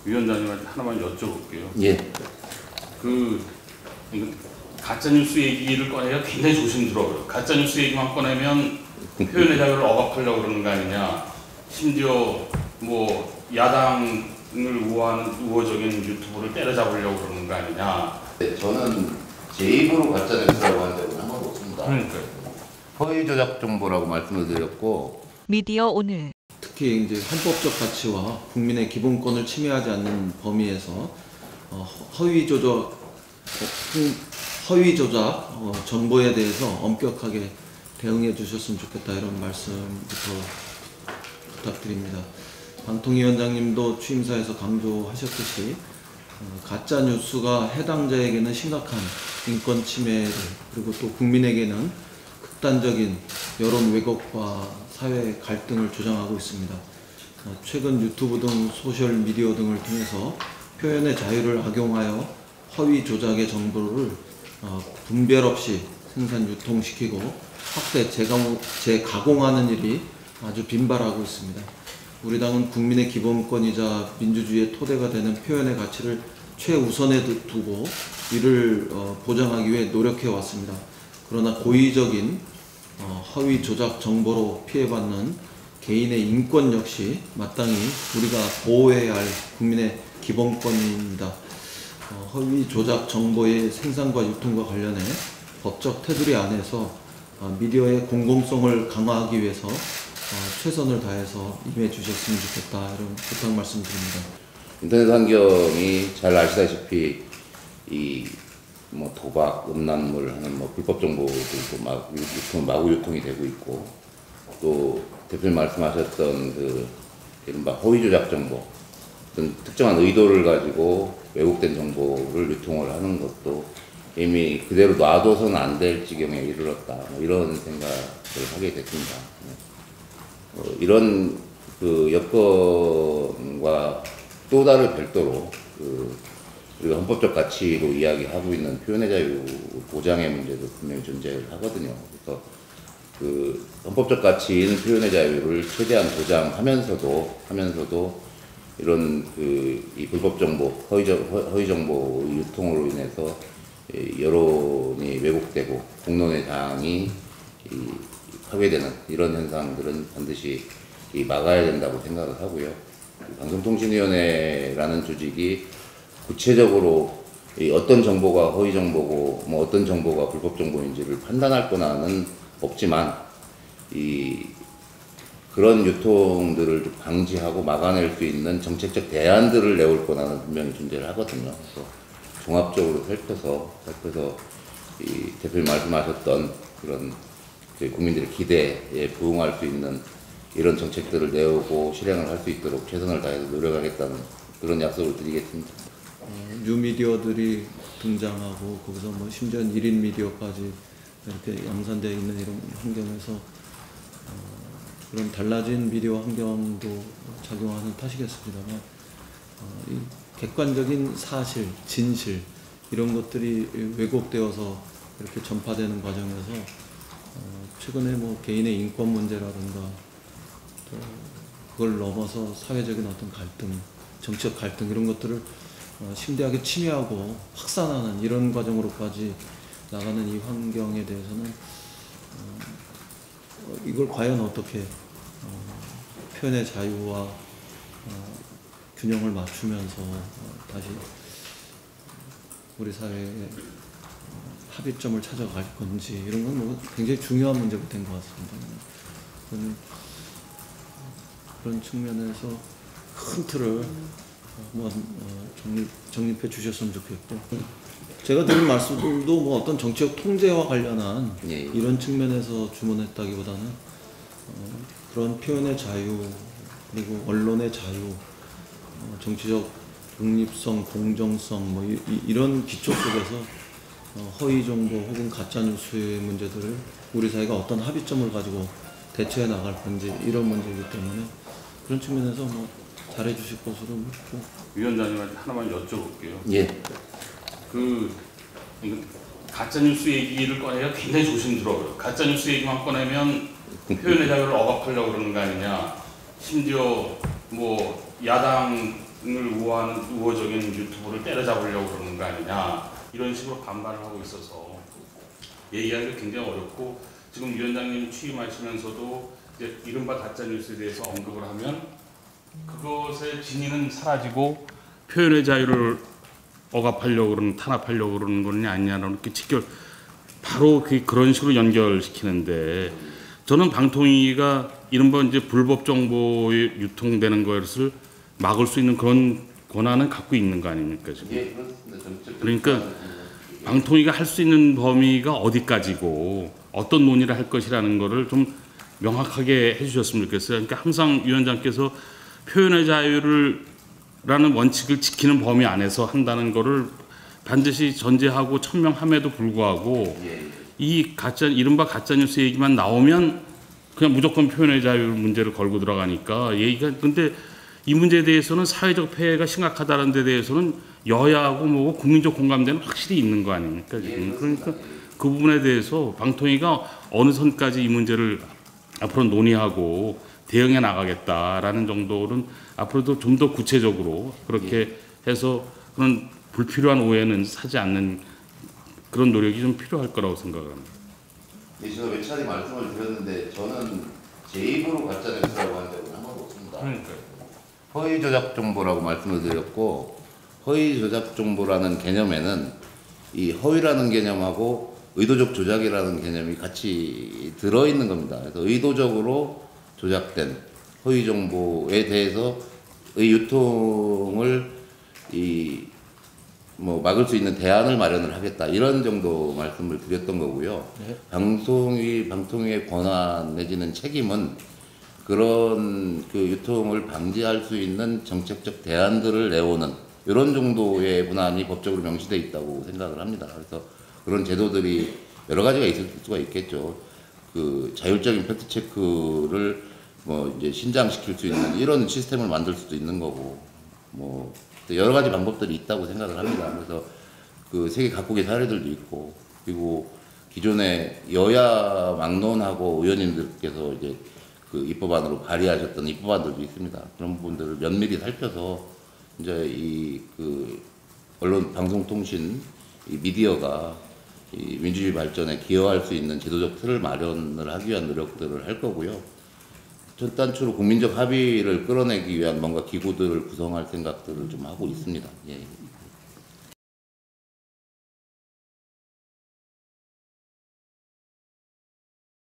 위원장님한테 하나만 여쭤볼게요. 예. 이거 가짜뉴스 얘기를 꺼내야 굉장히 조심스러워요. 가짜뉴스 얘기만 꺼내면 표현의 자유를 억압하려고 그러는 거 아니냐. 심지어 뭐 야당을 우호하는 우호적인 유튜브를 때려잡으려고 그러는 거 아니냐. 네, 저는 제 입으로 가짜뉴스라고 한 적은 한 번도 없습니다. 그러니까요. 허위 조작 정보라고 말씀을 드렸고, 미디어 오늘 특히 이제 헌법적 가치와 국민의 기본권을 침해하지 않는 범위에서 허위 조작 정보에 대해서 엄격하게 대응해 주셨으면 좋겠다, 이런 말씀부터 부탁드립니다. 방통위원장님도 취임사에서 강조하셨듯이 가짜 뉴스가 해당자에게는 심각한 인권 침해를, 그리고 또 국민에게는 극단적인 여론 왜곡과 사회 갈등을 조장하고 있습니다. 최근 유튜브 등 소셜 미디어 등을 통해서 표현의 자유를 악용하여 허위 조작의 정보를 분별 없이 생산 유통시키고 확대 재가공하는 일이 아주 빈발하고 있습니다. 우리 당은 국민의 기본권이자 민주주의의 토대가 되는 표현의 가치를 최우선에 두고 이를 보장하기 위해 노력해 왔습니다. 그러나 고의적인 허위 조작 정보로 피해받는 개인의 인권 역시 마땅히 우리가 보호해야 할 국민의 기본권입니다. 허위 조작 정보의 생산과 유통과 관련해 법적 테두리 안에서 미디어의 공공성을 강화하기 위해서 최선을 다해서 임해 주셨으면 좋겠다, 이런 부탁 말씀드립니다. 인터넷 환경이 잘 아시다시피 뭐 도박, 음란물 하는 뭐 불법 정보들도 마구 유통이 되고 있고, 또 대표님 말씀하셨던 이른바 허위 조작 정보, 어떤 특정한 의도를 가지고 왜곡된 정보를 유통을 하는 것도 이미 그대로 놔둬서는 안 될 지경에 이르렀다, 뭐 이런 생각을 하게 됐습니다. 이런 여건과 또 다른 별도로 우리가 헌법적 가치로 이야기하고 있는 표현의 자유 보장의 문제도 분명히 존재를 하거든요. 그래서 헌법적 가치인 표현의 자유를 최대한 보장하면서도 이런 이 불법 정보, 허위 정보 유통으로 인해서 여론이 왜곡되고 공론의 장이 파괴되는 이런 현상들은 반드시 막아야 된다고 생각을 하고요. 방송통신위원회라는 조직이 구체적으로 어떤 정보가 허위 정보고 뭐 어떤 정보가 불법 정보인지를 판단할 거나는 없지만 그런 유통들을 방지하고 막아낼 수 있는 정책적 대안들을 내올 거나는 분명히 존재를 하거든요. 그래서 종합적으로 살펴서 대표님 말씀하셨던 그런 국민들의 기대에 부응할 수 있는 이런 정책들을 내오고 실행을 할 수 있도록 최선을 다해서 노력하겠다는 그런 약속을 드리겠습니다. 뉴미디어들이 등장하고 거기서 뭐 심지어 1인 미디어까지 이렇게 양산되어 있는 이런 환경에서 그런 달라진 미디어 환경도 작용하는 탓이겠습니다만 이 객관적인 사실, 진실 이런 것들이 왜곡되어서 이렇게 전파되는 과정에서 최근에 뭐 개인의 인권 문제라든가 또 그걸 넘어서 사회적인 어떤 갈등, 정치적 갈등 이런 것들을 심대하게 침해하고 확산하는 이런 과정으로까지 나가는 이 환경에 대해서는 이걸 과연 어떻게 표현의 자유와 균형을 맞추면서 다시 우리 사회의 합의점을 찾아갈 건지 이런 건 뭐 굉장히 중요한 문제가 된 것 같습니다. 저는 그런 측면에서 큰 틀을 정립해 주셨으면 좋겠고, 제가 드린 말씀들도 뭐 어떤 정치적 통제와 관련한 이런 측면에서 주문했다기보다는 그런 표현의 자유 그리고 언론의 자유, 정치적 독립성, 공정성 뭐 이런 기초 속에서 허위 정보 혹은 가짜 뉴스의 문제들을 우리 사회가 어떤 합의점을 가지고 대처해 나갈 건지 이런 문제이기 때문에 그런 측면에서 뭐 잘해 주실 것으로 믿고. 위원장님한테 하나만 여쭤볼게요. 예. 이거 가짜뉴스 얘기를 꺼내야 굉장히 조심스러워요. 가짜뉴스 얘기만 꺼내면 표현의 자유를 억압하려고 그러는 거 아니냐. 심지어 뭐 야당을 우호하는 우호적인 유튜브를 때려잡으려고 그러는 거 아니냐 이런 식으로 반발을 하고 있어서 얘기하기가 굉장히 어렵고 지금 위원장님 취임하시면서도 이제 이른바 가짜뉴스에 대해서 언급을 하면 그것의 진위는 사라지고 표현의 자유를 억압하려고 그러는 탄압하려고 그러는 거냐 아니냐라는 이렇게 직결 바로 그런 식으로 연결시키는데 저는 방통위가 이른바 이제 불법 정보에 유통되는 것을 막을 수 있는 그런 권한은 갖고 있는 거 아닙니까 지금? 예, 그렇습니다. 그러니까 방통위가 할 수 있는 범위가 어디까지고 어떤 논의를 할 것이라는 거를 좀 명확하게 해주셨으면 좋겠어요. 그러니까 항상 위원장께서 표현의 자유를 라는 원칙을 지키는 범위 안에서 한다는 거를 반드시 전제하고 천명함에도 불구하고 이 이른바 가짜뉴스 얘기만 나오면 그냥 무조건 표현의 자유 문제를 걸고 들어가니까 얘기가 근데 이 문제에 대해서는 사회적 폐해가 심각하다는 데 대해서는 여야하고 뭐 국민적 공감대는 확실히 있는 거 아닙니까 지금. 그러니까 그 부분에 대해서 방통위가 어느 선까지 이 문제를 앞으로 논의하고 대응해 나가겠다라는 정도는 앞으로도 좀 더 구체적으로 그렇게 해서 그런 불필요한 오해는 사지 않는 그런 노력이 좀 필요할 거라고 생각을 합니다. 네, 제가 몇 차례 말씀을 드렸는데 저는 제 입으로 가짜뉴스라고 한 적은 한 번도 없습니다. 그러니까요. 허위 조작 정보라고 말씀을 드렸고 허위 조작 정보라는 개념에는 이 허위라는 개념하고 의도적 조작이라는 개념이 같이 들어있는 겁니다. 그래서 의도적으로 조작된 허위 정보에 대해서 의 유통을 막을 수 있는 대안을 마련을 하겠다 이런 정도 말씀을 드렸던 거고요. 네. 방통위의 권한 내지는 책임은 그런 그 유통을 방지할 수 있는 정책적 대안들을 내오는 이런 정도의 문안이 법적으로 명시되어 있다고 생각을 합니다. 그래서 그런 제도들이 여러 가지가 있을 수가 있겠죠. 그 자율적인 팩트 체크를 이제 신장시킬 수 있는 이런 시스템을 만들 수도 있는 거고 여러 가지 방법들이 있다고 생각을 합니다. 그래서 그 세계 각국의 사례들도 있고 그리고 기존에 여야 막론하고 의원님들께서 이제 그 입법안으로 발의하셨던 입법안들도 있습니다. 그런 부분들을 면밀히 살펴서 이제 그 언론 방송통신 미디어가 이 민주주의 발전에 기여할 수 있는 제도적 틀을 마련을 하기 위한 노력들을 할 거고요. 첫 단추로 국민적 합의를 끌어내기 위한 뭔가 기구들을 구성할 생각들을 좀 하고 있습니다. 예.